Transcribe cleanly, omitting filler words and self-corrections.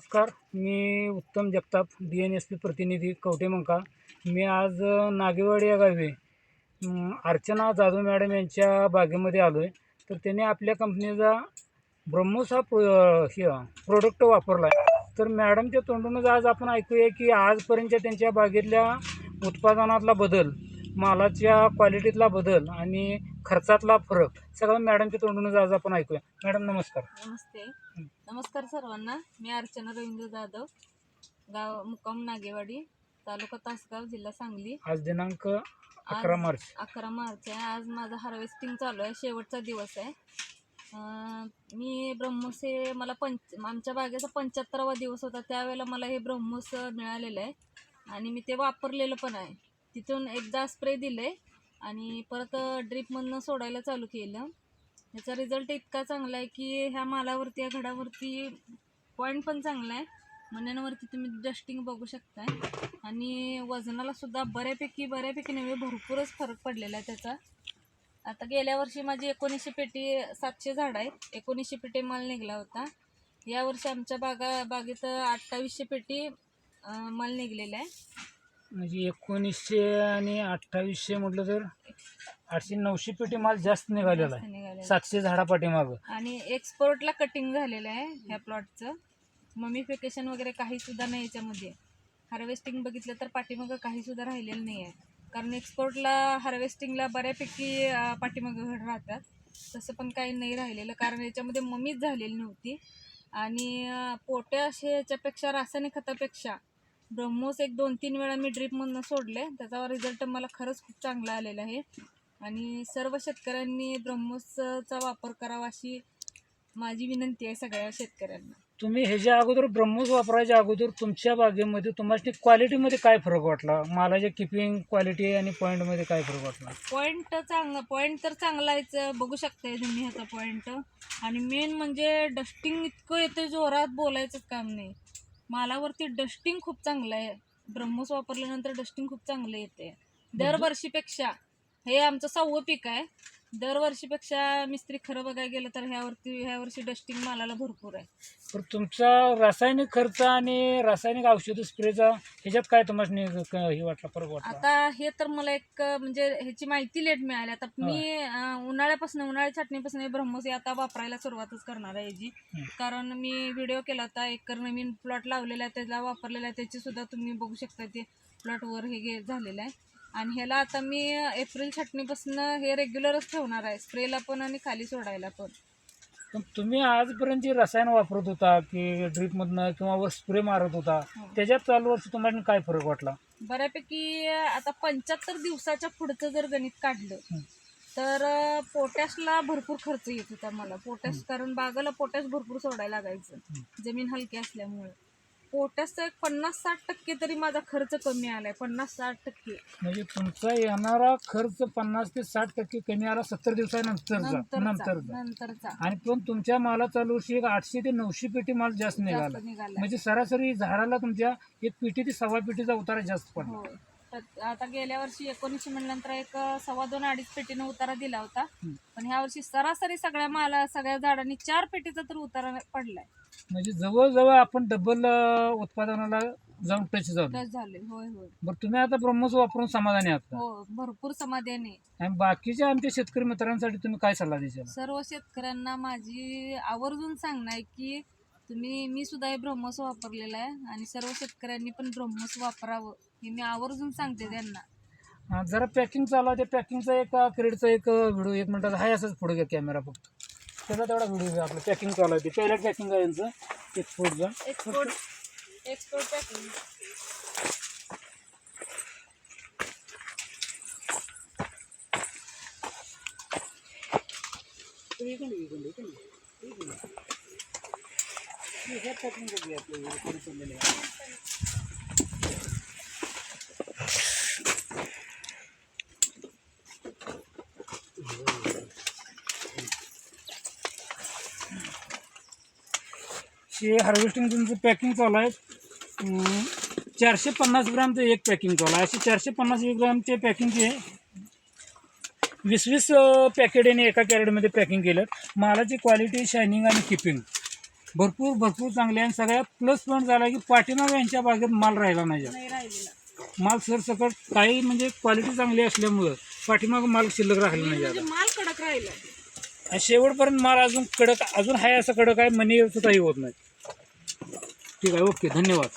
नमस्कार, मी उत्तम जगताप, DNSP प्रतिनिधी कवठेमंका. मी आज नागेवाडी या गावी अर्चना जाधव मॅडम यांच्या बागेमध्ये आलो आहे. तर त्यांनी आपल्या कंपनीचा ब्रह्मोस हा प्रोडक्ट वापरला आहे. तर मॅडमच्या तोंडूनच आज आपण ऐकूया की आजपर्यंतच्या त्यांच्या बागेतल्या उत्पादनातला बदल, मालाच्या क्वालिटीतला बदल आणि खर्चातला फरक सगळं मॅडमच्या तोंडूनच आज आपण ऐकूया. मॅडम नमस्कार. नमस्ते. नमस्कार सर्वांना. मी अर्चना रवींद्र जाधव, गाव मुक्काम नागेवाडी, तालुका तासगाव, जिल्हा सांगली. आज दिनांक 11 मार्च. 11 मार्च आहे. आज माझं हार्वेस्टिंग चालू आहे, शेवटचा दिवस आहे. मी ब्रह्मोस हे मला आमच्या बागेचा 75वा दिवस होता, त्यावेळेला मला हे ब्रह्मोस मिळालेलं आहे आणि मी ते वापरलेलं पण आहे. तिथून एकदा स्प्रे दिले आणि परत ड्रीपमधनं सोडायला चालू केलं. याचा रिझल्ट इतका चांगला आहे की ह्या मालावरती, या घडावरती पॉईंट पण चांगला आहे. मण्यांवरती तुम्ही डस्टिंग बघू शकताय आणि वजनाला सुद्धा बऱ्यापैकी नव्हे, भरपूरच फरक पडलेला आहे त्याचा. आता गेल्या वर्षी माझी 1900 पेटी 700 झाड आहेत, 1900 पेटी माल निघाला होता. यावर्षी आमच्या बागेत 2800 पेटी माल निघलेला आहे. म्हणजे 1900 आणि 2800 म्हटलं तर 800-900 पेटी माल जास्त निघालेला आहे 700 झाडापाठीमागं. आणि एक्सपोर्टला कटिंग झालेलं आहे ह्या प्लॉटचं. ममिफिकेशन वगैरे काही सुद्धा नाही याच्यामध्ये. हार्वेस्टिंग बघितलं तर पाठीमागं काही सुद्धा राहिलेलं नाही आहे, कारण एक्सपोर्टला हार्वेस्टिंगला बऱ्यापैकी पाठीमागं घड राहतात. तसं पण काही नाही राहिलेलं, कारण याच्यामध्ये ममीच झालेली नव्हती. आणि पोटॅश ह्याच्यापेक्षा, रासायनिक खतापेक्षा ब्रह्मोस 1-2-3 वेळा मी ड्रीपमधनं सोडले, त्याचा रिझल्ट मला खरंच खूप चांगला आलेला आहे. आणि सर्व शेतकऱ्यांनी ब्रह्मोसचा वापर करावा अशी माझी विनंती आहे सगळ्या शेतकऱ्यांना. तुम्ही ह्याच्या अगोदर ब्रह्मोस वापरायच्या अगोदर तुमच्या बागेमध्ये तुम्हाला क्वालिटीमध्ये काय फरक वाटला? मालाच्या किपिंग क्वालिटी आणि पॉईंटमध्ये काय फरक वाटला? पॉईंट तर चांगला आहे, बघू शकताय तुम्ही ह्याचा पॉईंट. आणि मेन म्हणजे डस्टिंग इतकं येतं, जोरात बोलायचंच काम नाही. मालावरती डस्टिंग खूप चांगलं आहे. ब्रह्मोस वापरल्यानंतर डस्टिंग खूप चांगलं येते दरवर्षीपेक्षा. हे आमचं 6वं पीक आहे. दरवर्षीपेक्षा मिस्त्री खरं बघायला गेलं तर ह्या वर्षी डस्टिंग मालाला भरपूर आहे. तर तुमचा रासायनिक खर्च आणि रासायनिक औषध स्प्रेचा ह्याच्यात काय तुम्हाला हे वाटला, फरक वाटला? आता हे तर मला एक म्हणजे ह्याची माहिती लेट मिळाली. आता मी उन्हाळ्या छाटणीपासून ब्रह्मोस आता वापरायला सुरुवातच करणार आहे याची. कारण मी व्हिडिओ केला होता, एकर नवीन प्लॉट लावलेला आहे, त्याला वापरलेला आहे. त्याची सुद्धा तुम्ही बघू शकता, ते प्लॉटवर हे झालेलं आहे. आणि ह्याला आता मी एप्रिल छाटणीपासून हे रेग्युलरच ठेवणार आहे, स्प्रेला पण आणि खाली सोडायला पण. पण तुम्ही आजपर्यंत जे रसायन वापरत होता की ड्रीपमधनं किंवा स्प्रे मारत होता, त्याच्यात चालू वर्षी तुम्हाला काय फरक वाटला? बऱ्यापैकी आता 75 दिवसाच्या पुढचं जर गणित काढलं तर पोटॅशला भरपूर खर्च येत होता मला. पोटॅश, कारण बागाला पोटॅश भरपूर सोडायला लागायचं जमीन हलकी असल्यामुळे. पोटॅशचा 50-60% तरी माझा खर्च कमी आलाय, 50-60%. म्हणजे तुमचा येणारा खर्च 50 ते 60% कमी आला 70 दिवसानंतरचा. आणि पण तुमच्या माला चालू वर्षी 800 ते 900 पेटी माल जास्त निघाला. म्हणजे सरासरी झाडाला तुमच्या 1 पेटी ते 1.25 पेटीचा उतारा जास्त पडला. आता गेल्या वर्षी 1900 म्हणल्यानंतर 1.25-2.5 पेटीनं उतारा दिला होता, पण ह्या वर्षी सरासरी सगळ्या झाडांनी 4 पेटीचा तर उतारा पडलाय. म्हणजे जवळजवळ आपण डबल उत्पादनाला जाऊन टच झाले. होय. बरं, तुम्ही आता ब्रह्मोस वापरून समाधानी आहात का? हो, भरपूर समाधानी. आणि बाकीच्या आमच्या शेतकरी मित्रांसाठी तुम्ही काय सल्ला द्याल? सर्व शेतकऱ्यांना माझी आवर्जून सांगणं आहे की मी सुद्धा हे ब्रह्मोस वापरलेलं आहे आणि सर्व शेतकऱ्यांनी पण ब्रह्मोस वापरावं, हे मी आवर्जून सांगते त्यांना. जरा पॅकिंग चालू आहे, त्या पॅकिंगचा एक क्रेडचा एक व्हिडिओ 1 मिनिटाचा आहे, असंच पुढे घ्या कॅमेरा फक्त. त्याचा तेवढा व्हिडिओ आपलं पॅकिंग चालू आहे. ते पहिलं पॅकिंग आहे यांचं एक्सपोर्टचं. Export packing. हार्वेस्टिंग तुमचं पॅकिंग चालू आहे. 450 ग्रामचं एक पॅकिंग चालू आहे. असे 450 ग्रामचे पॅकिंगचे 20-20 पॅकेट यांनी एका कॅरेटमध्ये पॅकिंग केलं. मालाची क्वालिटी, शायनिंग आणि किपिंग भरपूर भरपूर चांगले आहे. आणि सगळ्यात प्लस पॉईंट झाला की पाठीमागे यांच्या बागेत माल राहिला नाही जास्त. नाही राहिलेला. माल सरसकट काही म्हणजे क्वालिटी चांगली असल्यामुळं पाठीमागं माल शिल्लक राहिला नाही म्हणजे जास्त. माल कडक राहिला. आणि शेवटपर्यंत माल अजून कडक अजून आहे असं कडक आहे, मनी सुद्धा हे होत नाही. ठीक आहे, ओके, धन्यवाद.